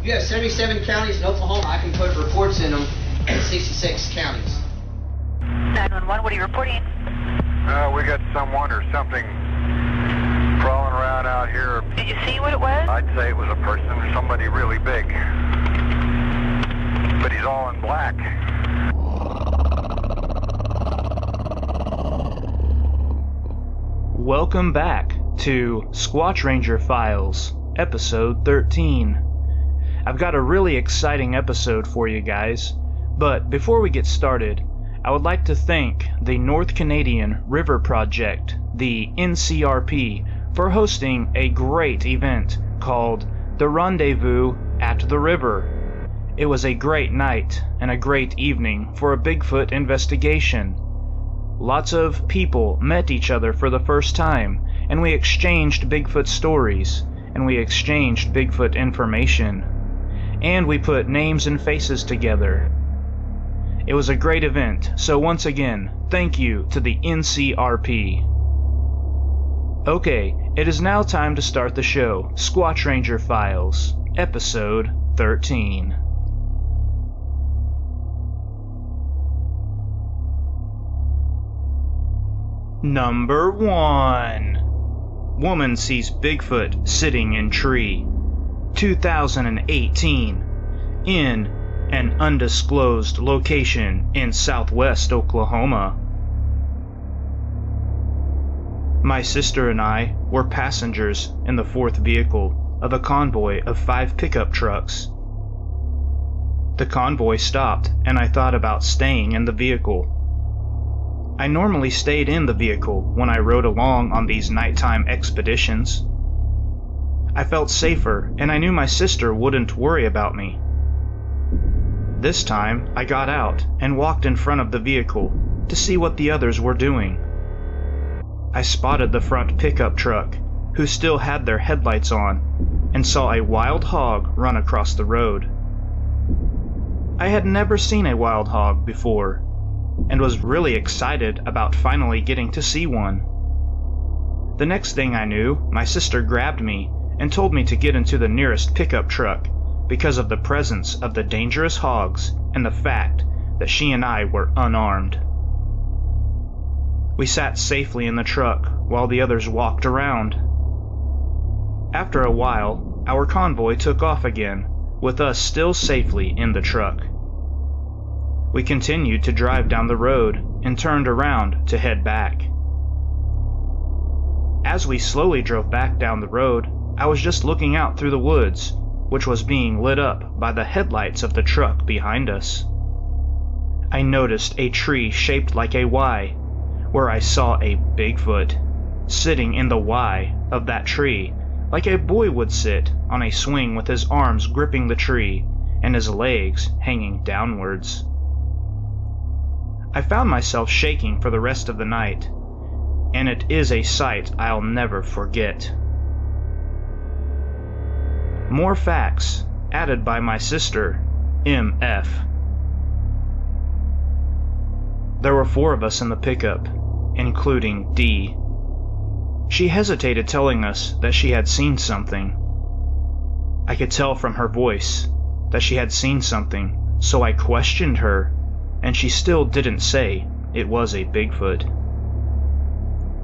You have 77 counties in Oklahoma. I can put reports in them in 66 counties. 911, what are you reporting? We got someone or something crawling around out here. Did you see what it was? I'd say it was a person or somebody really big. But he's all in black. Welcome back to Squatch Ranger Files, episode 13. I've got a really exciting episode for you guys, but before we get started, I would like to thank the North Canadian River Project, the NCRP, for hosting a great event called The Rendezvous at the River. It was a great night and a great evening for a Bigfoot investigation. Lots of people met each other for the first time, and we exchanged Bigfoot stories, and we exchanged Bigfoot information, and we put names and faces together. It was a great event, so once again, thank you to the NCRP. Okay, it is now time to start the show, Squatch Ranger Files, episode 13. Number 1. Woman sees Bigfoot sitting in tree. 2018. In an undisclosed location in southwest Oklahoma. My sister and I were passengers in the fourth vehicle of a convoy of 5 pickup trucks. The convoy stopped, and I thought about staying in the vehicle. I normally stayed in the vehicle when I rode along on these nighttime expeditions. I felt safer, and I knew my sister wouldn't worry about me. This time, I got out and walked in front of the vehicle to see what the others were doing. I spotted the front pickup truck, who still had their headlights on, and saw a wild hog run across the road. I had never seen a wild hog before, and was really excited about finally getting to see one. The next thing I knew, my sister grabbed me and told me to get into the nearest pickup truck because of the presence of the dangerous hogs and the fact that she and I were unarmed. We sat safely in the truck while the others walked around. After a while, our convoy took off again, with us still safely in the truck. We continued to drive down the road and turned around to head back. As we slowly drove back down the road, I was just looking out through the woods, which was being lit up by the headlights of the truck behind us. I noticed a tree shaped like a Y, where I saw a Bigfoot sitting in the Y of that tree, like a boy would sit on a swing with his arms gripping the tree and his legs hanging downwards. I found myself shaking for the rest of the night, and it is a sight I'll never forget. More facts added by my sister, MF. There were 4 of us in the pickup, including D. She hesitated telling us that she had seen something. I could tell from her voice that she had seen something, so I questioned her, and she still didn't say it was a Bigfoot.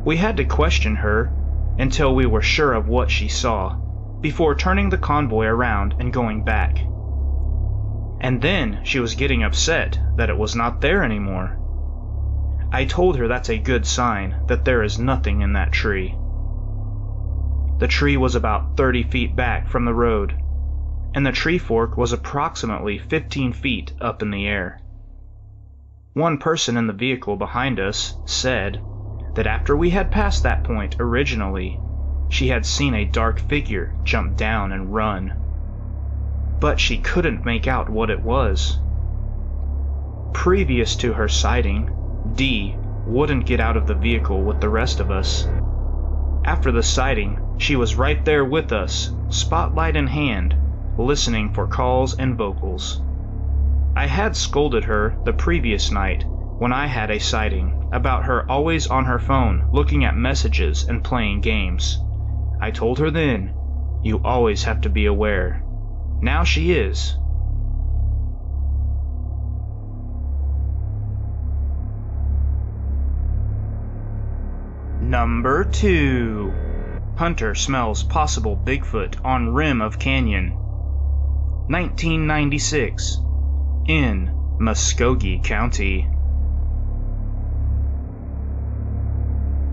We had to question her until we were sure of what she saw, before turning the convoy around and going back. And then she was getting upset that it was not there anymore. I told her that's a good sign that there is nothing in that tree. The tree was about 30 feet back from the road, and the tree fork was approximately 15 feet up in the air. One person in the vehicle behind us said that after we had passed that point originally, she had seen a dark figure jump down and run, but she couldn't make out what it was. Previous to her sighting, D wouldn't get out of the vehicle with the rest of us. After the sighting, she was right there with us, spotlight in hand, listening for calls and vocals. I had scolded her the previous night when I had a sighting about her always on her phone looking at messages and playing games. I told her then, "You always have to be aware. Now she is. Number 2. Hunter smells possible Bigfoot on rim of canyon. 1996. In Muskogee County.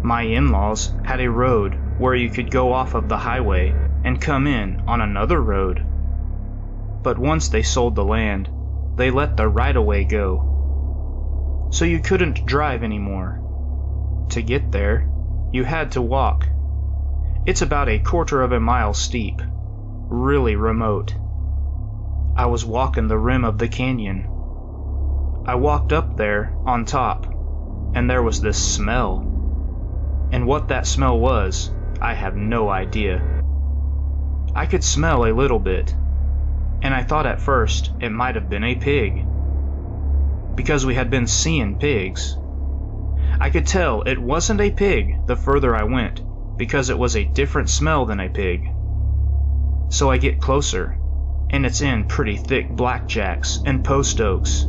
My in-laws had a road where you could go off of the highway and come in on another road. But once they sold the land, they let the right-of-way go. So you couldn't drive anymore. To get there, you had to walk. It's about a quarter of a mile steep, really remote. I was walking the rim of the canyon. I walked up there on top, and there was this smell. And what that smell was, I have no idea. I could smell a little bit, and I thought at first it might have been a pig, because we had been seeing pigs. I could tell it wasn't a pig the further I went, because it was a different smell than a pig. So I get closer, and it's in pretty thick blackjacks and post oaks.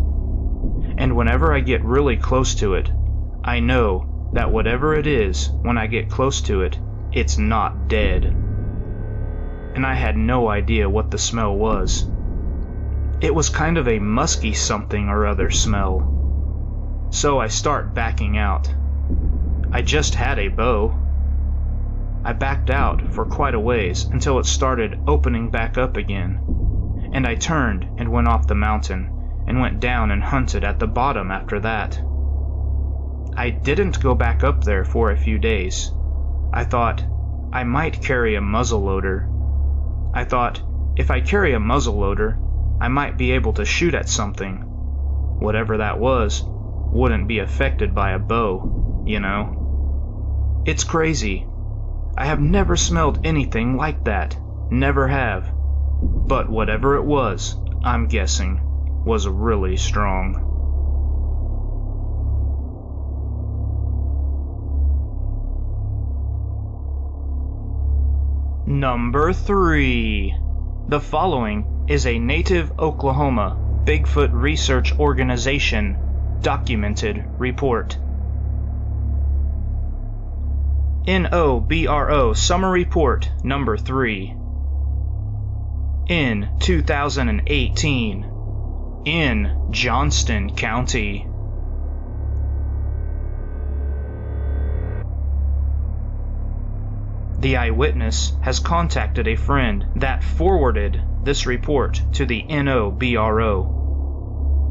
And whenever I get really close to it, I know that whatever it is, when I get close to it, it's not dead. And I had no idea what the smell was. It was kind of a musky something or other smell. So I start backing out. I just had a bow. I backed out for quite a ways until it started opening back up again. And I turned and went off the mountain and went down and hunted at the bottom after that. I didn't go back up there for a few days. I thought I might carry a muzzleloader. I thought if I carry a muzzleloader, I might be able to shoot at something. Whatever that was wouldn't be affected by a bow, you know. It's crazy. I have never smelled anything like that. Never have. But whatever it was, I'm guessing, was really strong. Number 3. The following is a native Oklahoma Bigfoot Research Organization documented report. NOBRO Summer Report Number 3. In 2018, in Johnston County. The eyewitness has contacted a friend that forwarded this report to the NOBRO.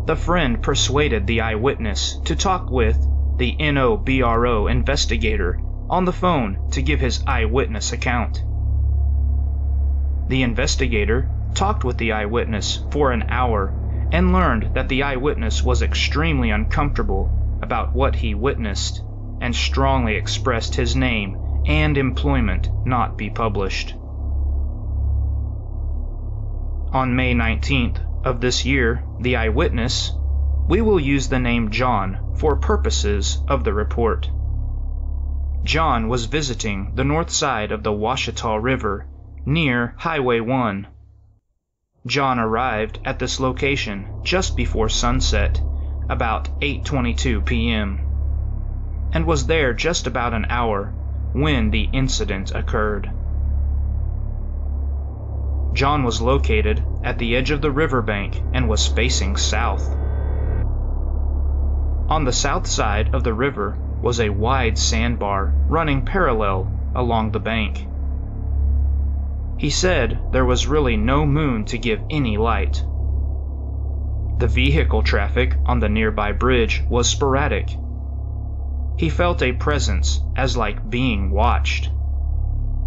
The friend persuaded the eyewitness to talk with the NOBRO investigator on the phone to give his eyewitness account. The investigator talked with the eyewitness for an hour and learned that the eyewitness was extremely uncomfortable about what he witnessed and strongly expressed his name and employment not be published. On May 19th of this year, the eyewitness, we will use the name John for purposes of the report. John was visiting the north side of the Ouachita River near Highway 1. John arrived at this location just before sunset, about 8:22 p.m., and was there just about an hour when the incident occurred. John was located at the edge of the riverbank and was facing south. On the south side of the river was a wide sandbar running parallel along the bank. He said there was really no moon to give any light. The vehicle traffic on the nearby bridge was sporadic. He felt a presence as like being watched.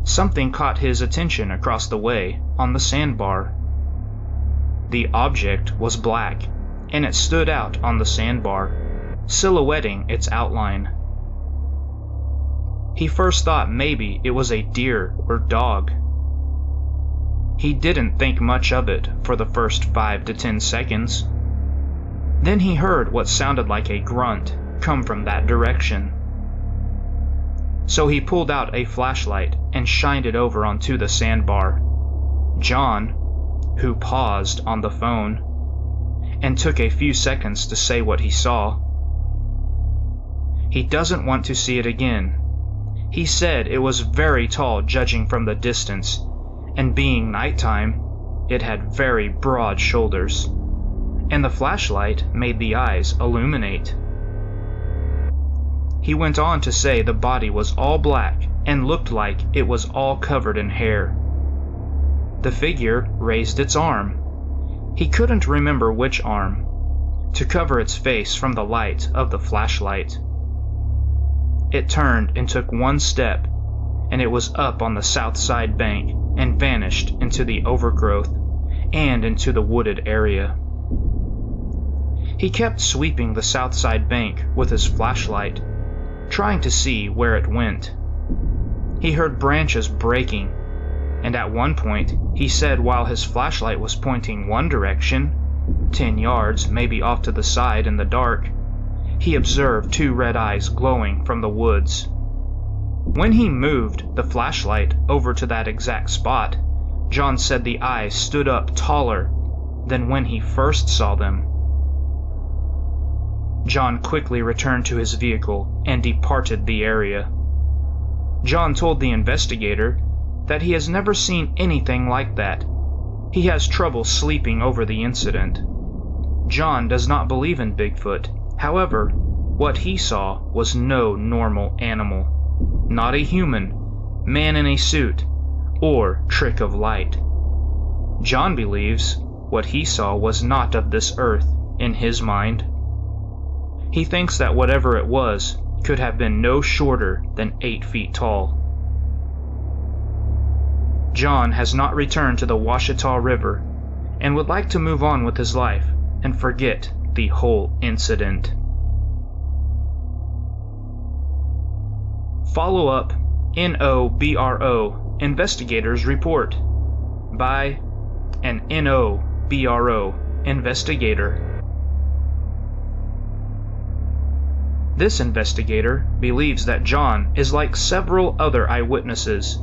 Something caught his attention across the way on the sandbar. The object was black, and it stood out on the sandbar, silhouetting its outline. He first thought maybe it was a deer or dog. He didn't think much of it for the first 5 to 10 seconds. Then he heard what sounded like a grunt come from that direction. So he pulled out a flashlight and shined it over onto the sandbar. John, who paused on the phone and took a few seconds to say what he saw. He doesn't want to see it again. He said it was very tall judging from the distance, and being nighttime, it had very broad shoulders, and the flashlight made the eyes illuminate. He went on to say the body was all black and looked like it was all covered in hair. The figure raised its arm. He couldn't remember which arm, to cover its face from the light of the flashlight. It turned and took one step, and it was up on the south side bank and vanished into the overgrowth and into the wooded area. He kept sweeping the south side bank with his flashlight, trying to see where it went. He heard branches breaking, and at one point he said while his flashlight was pointing one direction, 10 yards maybe off to the side in the dark, he observed 2 red eyes glowing from the woods. When he moved the flashlight over to that exact spot, John said the eyes stood up taller than when he first saw them. John quickly returned to his vehicle and departed the area. John told the investigator that he has never seen anything like that. He has trouble sleeping over the incident. John does not believe in Bigfoot. However, what he saw was no normal animal, not a human, man in a suit, or trick of light. John believes what he saw was not of this earth in his mind. He thinks that whatever it was could have been no shorter than 8 feet tall. John has not returned to the Ouachita River and would like to move on with his life and forget the whole incident. Follow-up NOBRO Investigators Report by an NOBRO investigator. This investigator believes that John is like several other eyewitnesses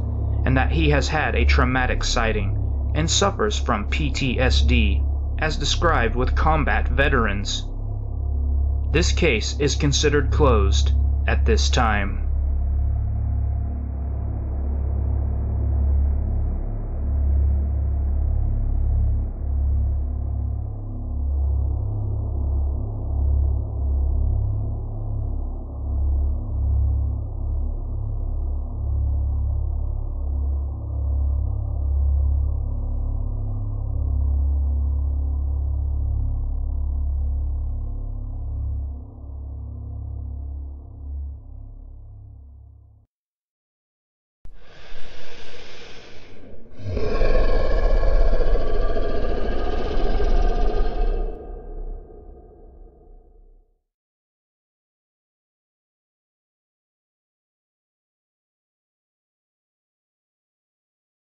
and that he has had a traumatic sighting and suffers from PTSD, as described with combat veterans. This case is considered closed at this time.